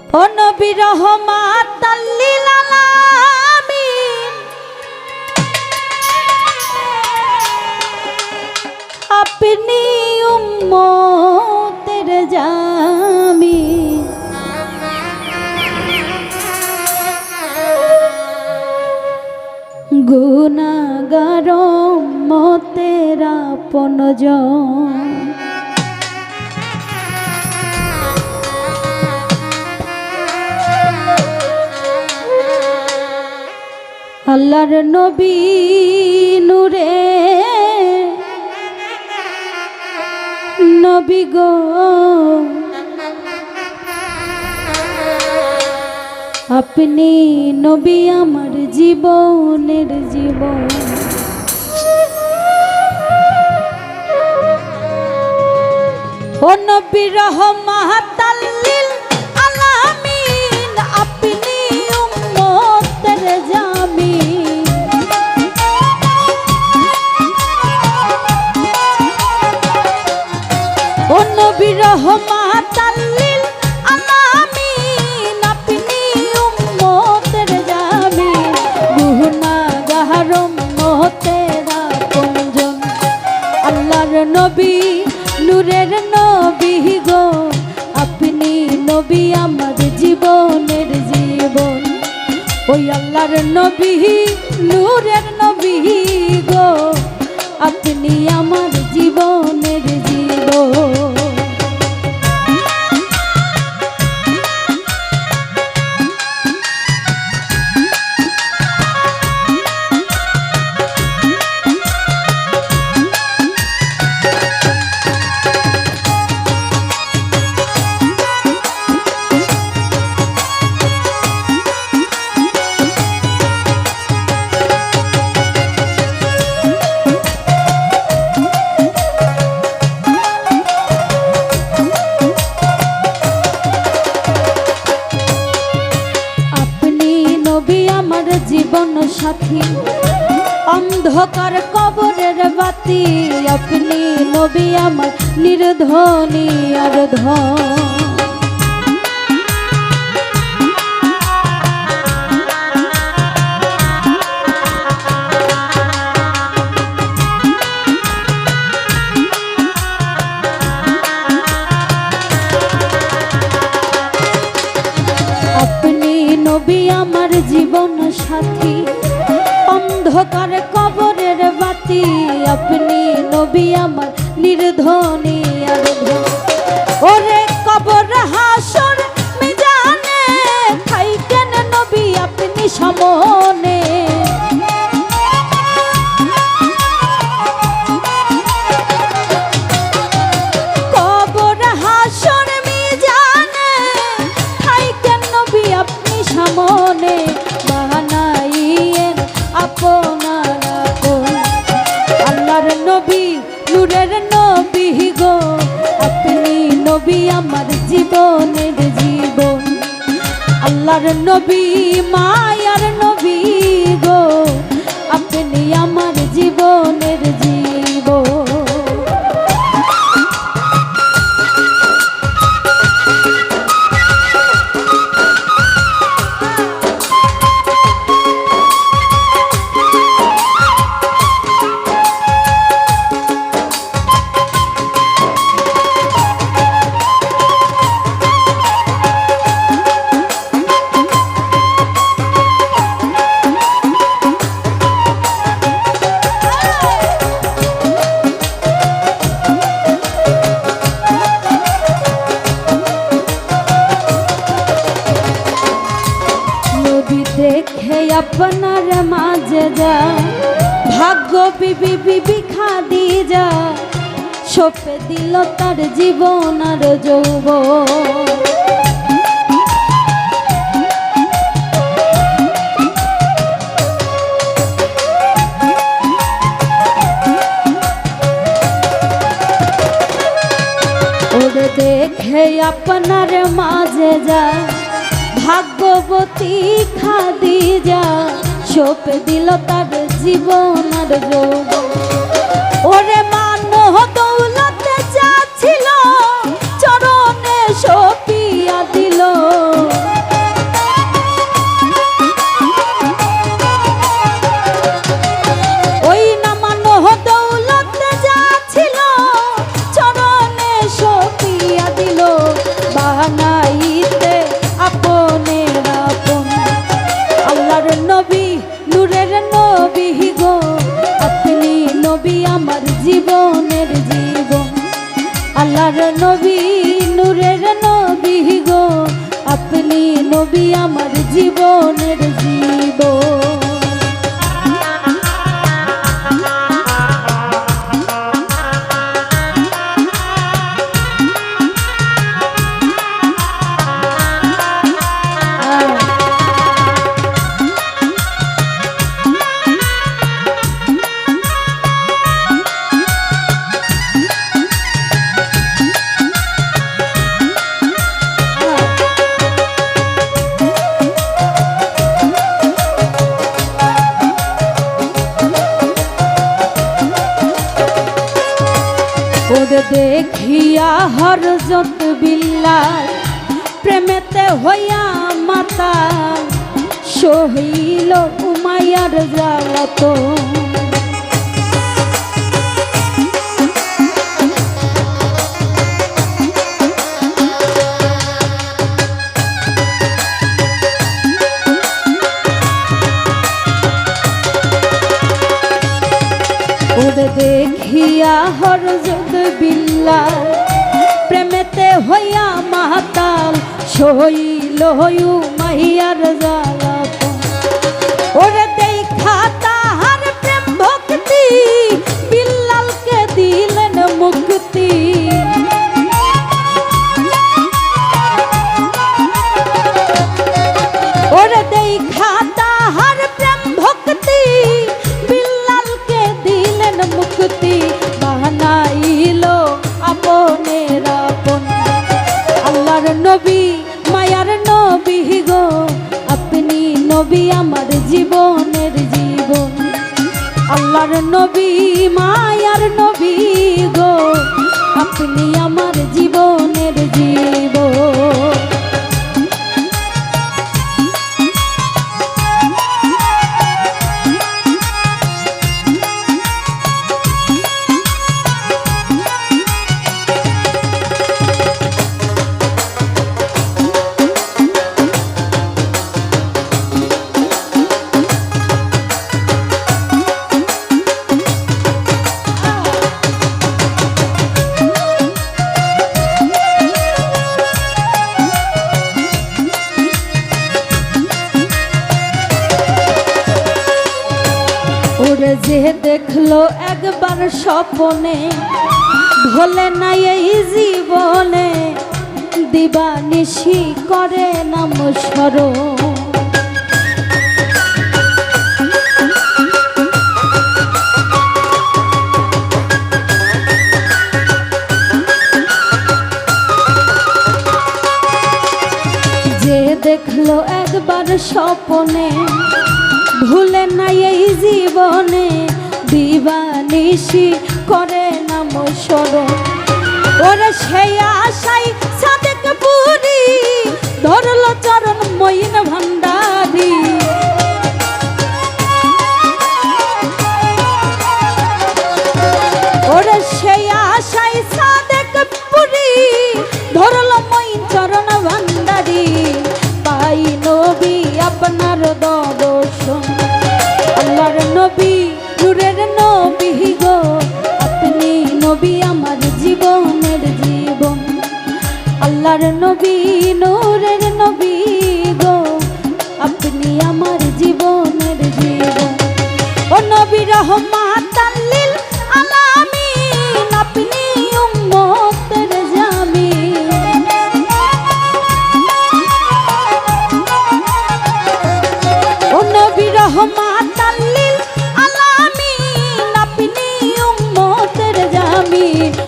ও নবী রহমাতাল লিল আলামিন আপনি উম্মতের জামিন গুনাহগার উম্মতের আপনজন আল্লাহর নবী নূরে নবী গো আপনি নবী আমার জীবনের জীবন ও নবী রহমাতাল লিল আলামিন আপনি উম্মতের জামিন ও নবী রহমাতাল লিল আলামিন আপনি উম্মতের জামিন গুনাহগার উম্মতের আপনজন আল্লাহর নবী নূরের নবী গো আপনি নবী আমার জীবনের জীবন ওই আল্লাহর নবী নূরের নবী গো আপনি আমার জীবনের জীবন জীবন সাথী অন্ধকার কবরের বাতি আপনি নবী আমার নির্ধনী আর ধন আপনি নবী আমার জীবন সাথী অন্ধকার কবরের বাতি আপনি নবী আমার নির্ধনী আর ধন ওরে কবর হাসর মিজানে থাইকেন নবী আপনি সামনে কবর হাসর মিজানে থাইকেন নবী আপনি সামনে বানাইয়েন আপনার আপন আল্লাহর নবী নূরের নবী গো আপনি নবী আমার জীবনের জীবন আল্লাহর নবী মায়ার নবী গো আপনি আমার জীবনের জীবন দেখে আপনার মাঝে যা ভাগ্য বিবি বিবি খাদি যা সপে দিল তার জীবন আর যৌবন ওরে দেখে আপনার মাঝে যা ভাগ্যবতী খাদিজা সপে দিল তার জীবন আর যৌবন ওরে মানো দৌলতে যা ছিল চরণে সপিয়া দিল নবী আমার জীবনের জীবন। ওরে দেখিয়া হরজত বিল্লাহ প্রেমেতে হইয়া মাতা সহিল উমাইয়ার জ্বালাতন। ওরে দেখিয়া হরজত বিল্লাহ প্রেমেতে হইয়া মাতাল সহিল উমাইয়ার জ্বালাতন। ওরে দেখা তাহার প্রেম ভক্তি বিল্লালকে দিলেন মুক্তি। ওরে দেখা তাহার প্রেম ভক্তি বিল্লালকে দিলেন মুক্তি। বানাইল আপনের আপন আল্লাহর নবী মায়ার নবী গো আপনি নবী আমার জীবনের জীবন। আল্লাহর নবী মায়ার নবী গো আপনি আমার জীবনের জীবন। ওরে যে দেখলো একবার স্বপ্নে ভোলে না এই জীবনে দিবানিশি করে নাম স্মরণ। যে দেখলো একবার স্বপ্নে ভুলে নাই এই জীবনে দিবানিশি করে নাম স্মরণ। ওরে সেই আশাই সাদেক পুরি ধরল চরণ মঈন ভান্ডারী। ওরে সেই আশাই সাদেক পুরি ধরল মঈন চরণ ভান্ডারী। পাই নবী আপনার দর্শন আল্লাহর নবী নূরের নবী গো আপনি নবী আমার জীবনের জীবন। আল্লাহর নবী নূরের নবী গো আপনি আমার জীবনের জীবন। ও নবী রহমাতাল লিল আলামিন আপনি উম্মতের জামিন। ও নবী রহমান